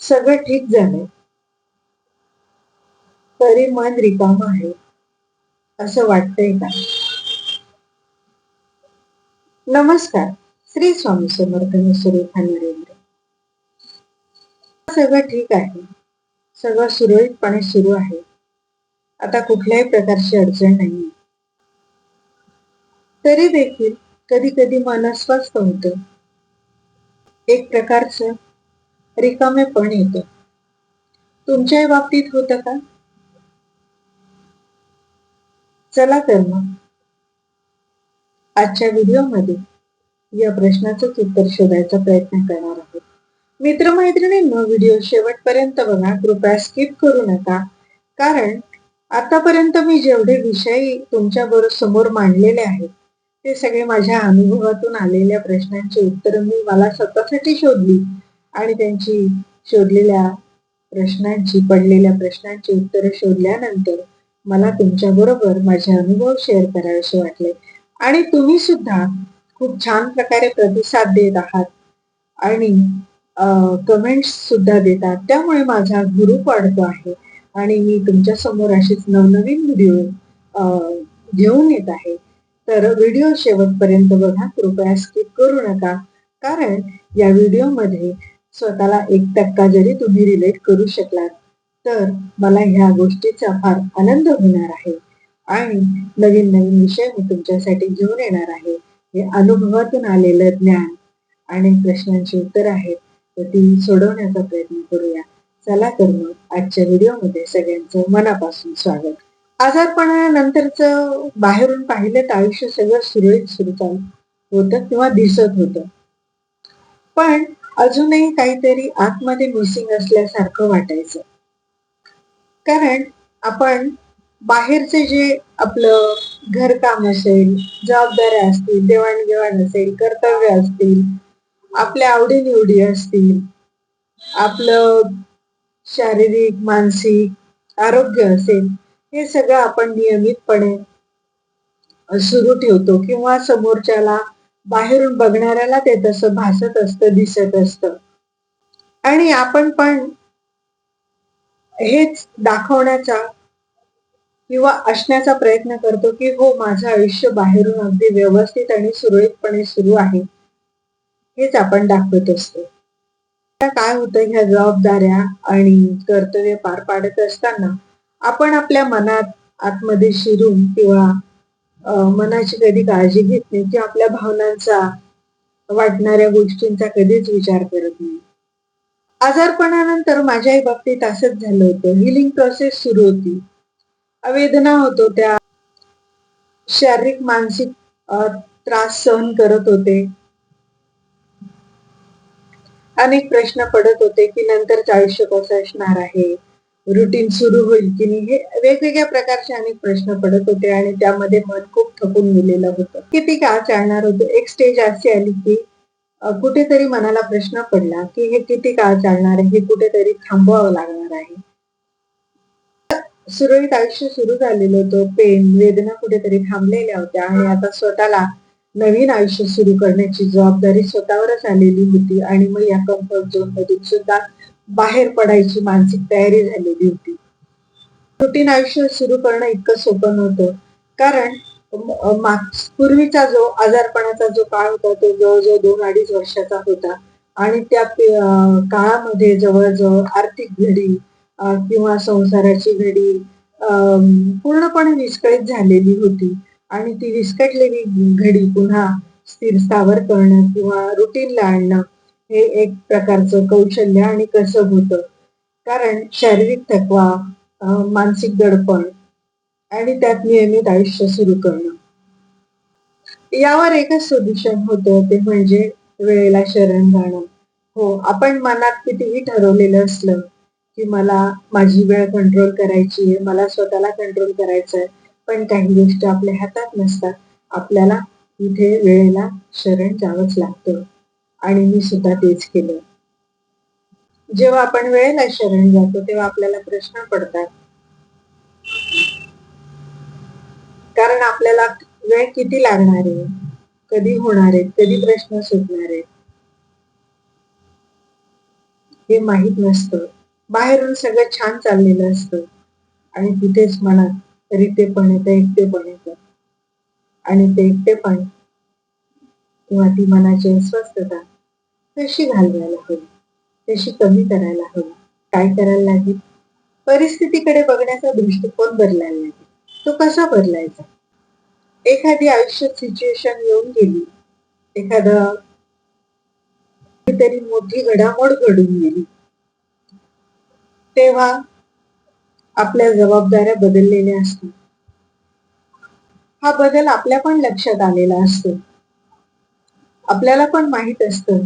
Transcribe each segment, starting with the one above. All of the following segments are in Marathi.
सगळं ठीक झालंय तरी मन रिकाम आहे असं वाटतंय का? नमस्कार. श्री स्वामी समर्थ. मी सुरेखा नरेंद्र. सगळं ठीक आहे. सगळं सुरळीतपणे सुरू आहे. आता कुठल्याही प्रकारची अडचण नाही. तरी देखील कधी कधी मन अस्वस्थ होतं. एक प्रकारचं रिकामेपण येतं. तुमच्याही बाबतीत होतं का? चला तर मग आजच्या व्हिडिओमध्ये या प्रश्नाचंच उत्तर शोधायचा प्रयत्न करणार आहोत. मित्रमैत्रिणींनो, व्हिडिओ शेवटपर्यंत बघा. कृपया स्किप करू नका. कारण आतापर्यंत मी जेवढे विषय तुमच्या समोर मांडलेले आहेत ते सगळे माझ्या अनुभवातून आलेल्या प्रश्नांची उत्तरं मी मला स्वतःसाठी शोधली आणि त्यांची शोधलेल्या पडलेल्या प्रश्नांची उत्तरं शोधल्यानंतर मला तुमच्या बरोबर माझे अनुभव शेअर करावेसे वाटले आणि तुम्ही सुद्धा खूप छान प्रकारे प्रतिसाद देत आहात आणि कमेंट्स सुद्धा देतात. त्यामुळे माझा ग्रुप वाढतो आहे आणि मी तुमच्या समोर अशीच नवनवीन व्हिडिओ घेऊन येत आहे. तर व्हिडिओ शेवटपर्यंत बघा. कृपया स्किप करू नका. कारण या व्हिडिओमध्ये स्वतःला 1% जरी तुम्ही रिलेट करू शकलात तर मला ह्या गोष्टीचा फार आनंद होणार आहे आणि नवीन नवीन विषय मी तुमच्यासाठी घेऊन येणार आहे. हे अनुभवातून आलेलं ज्ञान आणि प्रश्नांची उत्तर आहेत तर ती सोडवण्याचा प्रयत्न करूया. चला तर मग आजच्या व्हिडिओमध्ये सगळ्यांचं मनापासून स्वागत. आजारपणानंतरचं बाहेरून पाहिलं तर आयुष्य सगळं सुरळीत सुरू होतं किंवा दिसत होतं. पण अजूनही काहीतरी आतमध्ये मिसिंग असल्यासारखं वाटायचं. कारण आपण बाहेरचे जे आपलं घरकाम असेल, जबाबदाऱ्या असतील, देवाणघेवाण असेल, कर्तव्य असतील, आपल्या आवडीनिवडी असतील, आपलं शारीरिक मानसिक आरोग्य असेल, हे सगळं आपण नियमितपणे सुरू ठेवतो किंवा समोरच्याला बाहेरून बघणाऱ्याला ते तसं भासत असतं, दिसत असतं आणि आपण पण हेच दाखवण्याचा किंवा असण्याचा प्रयत्न करतो की हो, माझं आयुष्य बाहेरून अगदी व्यवस्थित आणि सुरळीतपणे सुरू आहे, हेच आपण दाखवत असतो. काय होतं, ह्या जबाबदाऱ्या आणि कर्तव्य पार पाडत असताना आपण आपल्या मनात आतमध्ये शिरून किंवा मनाची कधी काळजी घेत नाही किंवा आपल्या भावनांचा, वाटणाऱ्या गोष्टींचा कधीच विचार करत नाही. आजारपणानंतर माझ्याही बाबतीत असंच झालं होतं. हिलिंग प्रोसेस सुरू होती. वेदना होत होत्या, शारीरिक मानसिक त्रास सहन करत होते. अनेक प्रश्न पडत होते की नंतरचं आयुष्य कसं असणार आहे, रुटीन सुरू होईल की नाही, हे वेगवेगळ्या प्रकारचे अनेक प्रश्न पडत होते आणि त्यामध्ये मन खूप थकून गेलेलं होतं. किती काळ चालणार होतं. एक स्टेज अशी आली की कुठेतरी मनाला प्रश्न पडला की हे किती काळ चालणार आहे, हे कुठेतरी थांबवावं लागणार आहे. सुरळीत आयुष्य सुरू झालेलं होतं. पेन, वेदना कुठेतरी थांबलेल्या होत्या आणि आता स्वतःला नवीन आयुष्य सुरू करण्याची जबाबदारी स्वतःवरच आलेली होती आणि मग या कम्फर्ट झोन मधून सुद्धा बाहेर पडायची मानसिक तयारी झालेली होती. रुटीन आयुष्य सुरू करणं इतकं सोपं नव्हतं. कारण पूर्वीचा जो आजारपणाचा जो काळ होता तो जवळजवळ 2-2.5 वर्षाचा होता आणि त्या काळामध्ये जवळजवळ आर्थिक घडी किंवा संसाराची घडी पूर्णपणे विस्कळीत झालेली होती आणि ती विस्कटलेली घडी पुन्हा स्थिर करणं किंवा रुटीनला आणणं हे एक प्रकारचं कौशल्य आणि कसब होतं. कारण शारीरिक थकवा, मानसिक दडपण आणि त्यात नियमित आयुष्य सुरू करणं. यावर एकच सोल्युशन होतं, ते म्हणजे वेळेला शरण जाणं. हो, आपण मनात कितीही ठरवलेलं असलं की मला माझी वेळ कंट्रोल करायची आहे, मला स्वतःला कंट्रोल करायचंय, पण काही गोष्टी आपल्या हातात नसतात. आपल्याला इथे वेळेला शरण जावंच लागतं आणि मी सुद्धा तेच केलं. जेव्हा आपण वेळेला शरण जातो तेव्हा आपल्याला प्रश्न पडतात. कारण आपल्याला वेळ किती लागणार आहे, कधी होणार आहे, कधी प्रश्न सुटणार आहे. हे माहीत नसतं. बाहेरून सगळं छान चाललेलं असतं आणि तिथेच मनात रितेपण येतं, एकटेपण येतं. आणि ते एकटेपण किंवा ती मनाची अस्वस्थता कशी घालवायला हवी, कशी कमी करायला हवी, काय करायला लागेल? परिस्थितीकडे बघण्याचा दृष्टिकोन बदलायला लागेल. तो कसा बदलायचा? एखादी आयुष्यात सिच्युएशन येऊन गेली, एखादं तरी मोठी घडामोड घडून गेली, तेव्हा आपल्या जबाबदाऱ्या बदललेल्या असतात. हा बदल आपल्या पण लक्षात आलेला असतो. आपल्याला पण माहित असतं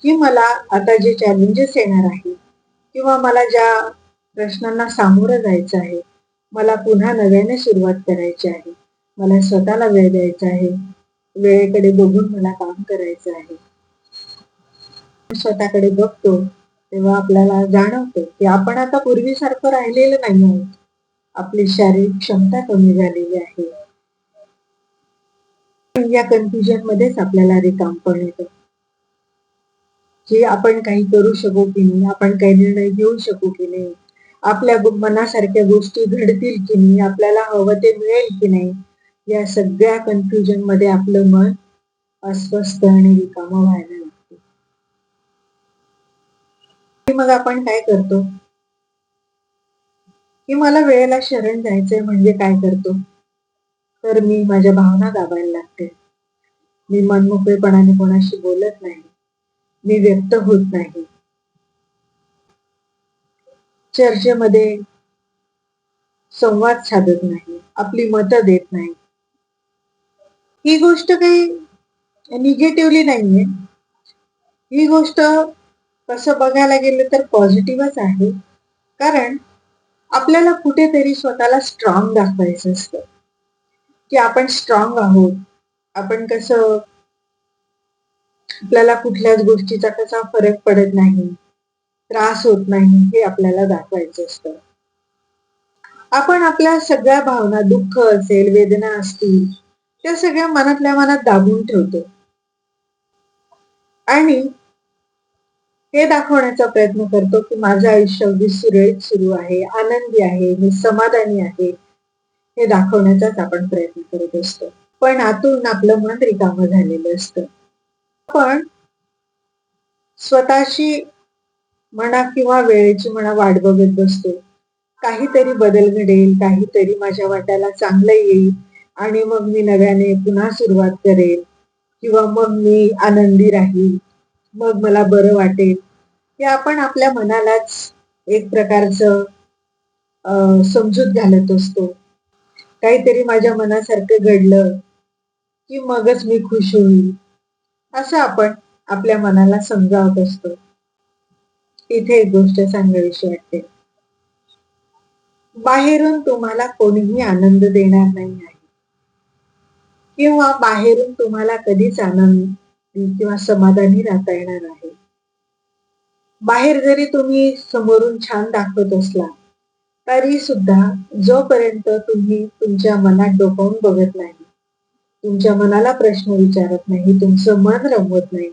की मला आता जे चॅलेंजेस येणार आहे किंवा मला ज्या प्रश्नांना सामोरं जायचं आहे, मला पुन्हा नव्याने सुरुवात करायची आहे, मला स्वतःला वेळ द्यायचा आहे, वेळेकडे बघून मला काम करायचं आहे. स्वतःकडे बघतो तेव्हा आपल्याला जाणवतं की आपण आता पूर्वीसारखं राहिलेलं नाही आहोत. आपली शारीरिक क्षमता कमी झालेली आहे. या कन्फ्युजन मध्येच आपल्याला रिकामपण येतं की आपण काही करू शकू की नाही, आपण काही निर्णय घेऊ शकू की नाही, आपल्या मनासारख्या गोष्टी घडतील की नाही, आपल्याला हवं ते मिळेल की नाही, या सगळ्या कन्फ्युजन मध्ये आपलं मन अस्वस्थ आणि रिकामं व्हायला लागतं. मग आपण काय करतो की मला वेळेला शरण जायचंय म्हणजे काय करतो, तर मी माझ्या भावना दाबायला लागते. मी मनमोकळेपणाने कोणाशी बोलत नाही, मी व्यक्त होत नाही, चर्चेमध्ये संवाद साधत नाही, आपली मतं देत नाही. ही गोष्ट काही निगेटिव्हली नाहीये. ही गोष्ट कसं बघायला गेलं तर पॉझिटिव्हच आहे. कारण आपल्याला कुठेतरी स्वतःला स्ट्रॉंग दाखवायचं असतं की आपण स्ट्रॉंग आहोत. आपण कसं आपल्याला कुठल्याच गोष्टीचा कसा फरक पडत नाही, त्रास होत नाही, हे आपल्याला दाखवायचं असतं. आपण आपल्या सगळ्या भावना, दुःख असेल, वेदना असतील, त्या सगळ्या मनातल्या मनात दाबून ठेवतो आणि हे दाखवण्याचा प्रयत्न करतो की माझं आयुष्य अगदी सुरळीत सुरू आहे, आनंदी आहे, मी समाधानी आहे, हे दाखवण्याचाच आपण प्रयत्न करत असतो. पण आतून आपलं मन रिकामं झालेलं असतं. पण स्वतःची म्हणा किंवा वेळेची म्हणा वाट बघत बसतो. काहीतरी बदल घडेल, काहीतरी माझ्या वाट्याला चांगलं येईल आणि मग मी नव्याने पुन्हा सुरुवात करेल किंवा मग मी आनंदी राहील, मग मला बरं वाटेल. हे आपण आपल्या मनालाच एक प्रकारचं समजूत घालत असतो. काहीतरी माझ्या मनासारखं घडलं की मगच मी खुश होईल, असं आपण आपल्या मनाला समजावत असतो. इथे एक गोष्ट सांगावीशी वाटते. बाहेरून तुम्हाला कोणीही आनंद देणार नाही आहे किंवा बाहेरून तुम्हाला कधीच आनंदी किंवा समाधानी राहता येणार आहे. बाहेर जरी तुम्ही समोरून छान दाखवत असला तरी सुद्धा जोपर्यंत तुम्ही तुमच्या मनात डोकावून बघत नाही, तुमच्या मनाला प्रश्न विचारत नाही, तुमचं मन रमवत नाही,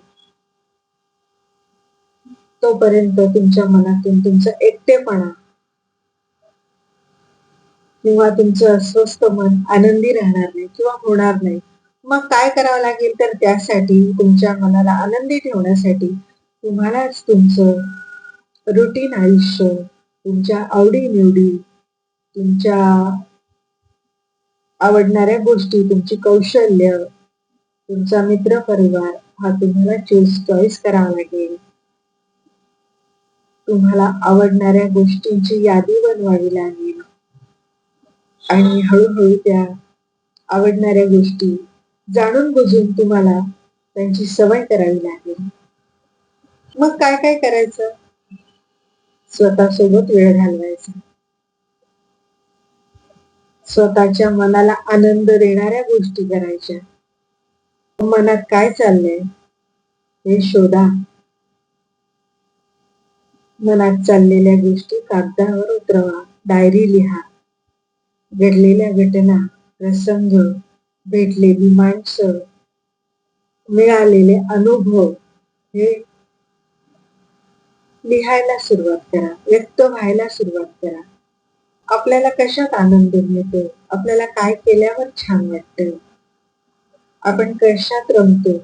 तोपर्यंत तुमच्या मनातून तुमचा एकटेपणा किंवा तुमचं अस्वस्थ मन आनंदी राहणार नाही किंवा होणार नाही. मग काय करावं लागेल तर त्यासाठी तुमच्या मनाला आनंदी ठेवण्यासाठी तुम्हालाच तुमचं रुटीन आयुष्य, तुमच्या आवडी-निवडी, तुमच्या आवडणाऱ्या गोष्टी, तुमची कौशल्य, तुमचा मित्रपरिवार हा तुम्हाला चॉईस करावा लागेल. तुम्हाला आवडणाऱ्या गोष्टींची यादी बनवावी लागेल आणि हळूहळू त्या आवडणाऱ्या गोष्टी जाणून बुजून तुम्हाला त्यांची सवय करावी लागेल. मग काय काय करायचं? स्वतःसोबत वेळ घालवायचा. स्वतःच्या मनाला आनंद देणाऱ्या गोष्टी करायच्या. मनात काय चाललंय हे शोधा. मनात चाललेल्या गोष्टी कागदावर उतरवा, डायरी लिहा. घडलेल्या घटना, प्रसंग, भेटलेली माणसं, मिळालेले अनुभव हे लिहायला सुरुवात करा, व्यक्त व्हायला सुरुवात करा. आपल्याला कशात आनंद मिळतो, आपल्याला काय केल्यावर छान वाटतं, आपण कशात रमतो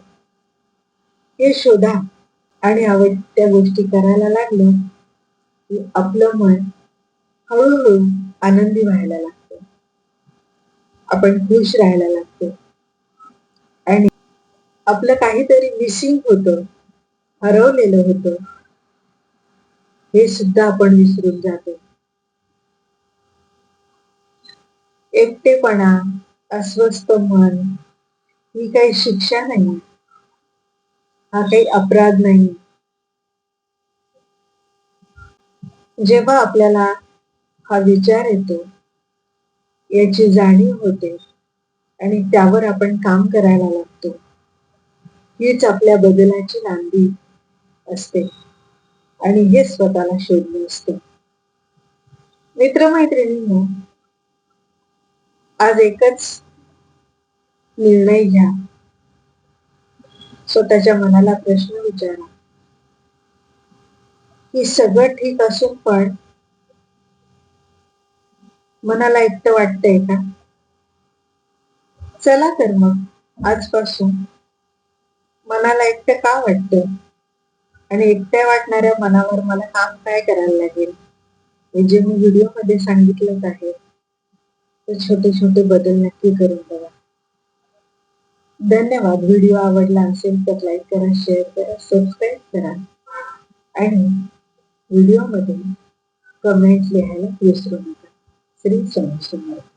हे शोधा. आणि आवडत्या गोष्टी करायला लागलो की आपलं मन हळूहळू आनंदी व्हायला लागतं, आपण खुश राहायला लागतो आणि आपलं काहीतरी मिसिंग होतं, हरवलेलं होतं, हे सुद्धा आपण विसरून जातो. एकटेपणा, अस्वस्थ मन ही काही शिक्षा नाही, हा काही अपराध नाही. जेव्हा आपल्याला हा विचार येतो, याची जाणीव होते आणि त्यावर आपण काम करायला लागतो, हीच आपल्या बदलाची नांदी असते आणि हे स्वतःला शोधणं असतं. मित्रमैत्रिणींनो, आज एकच निर्णय घ्या. स्वतःच्या मनाला प्रश्न विचारा की सगळं ठीक असून पण मनाला एकटं वाटतंय का? चला तर मग आजपासून मनाला एकटं का वाटतं आणि एकट्या वाटणाऱ्या मनावर मला काम काय करायला लागेल, हे जे मी व्हिडिओमध्ये सांगितलंच आहे, ते छोटे छोटे बदल नक्की करून बघा. धन्यवाद. व्हिडिओ आवडला असेल तर लाईक करा, शेअर करा, सबस्क्राईब करा आणि व्हिडिओमध्ये कमेंट लिहायला विसरू नका. श्री स्वामी समर्थ.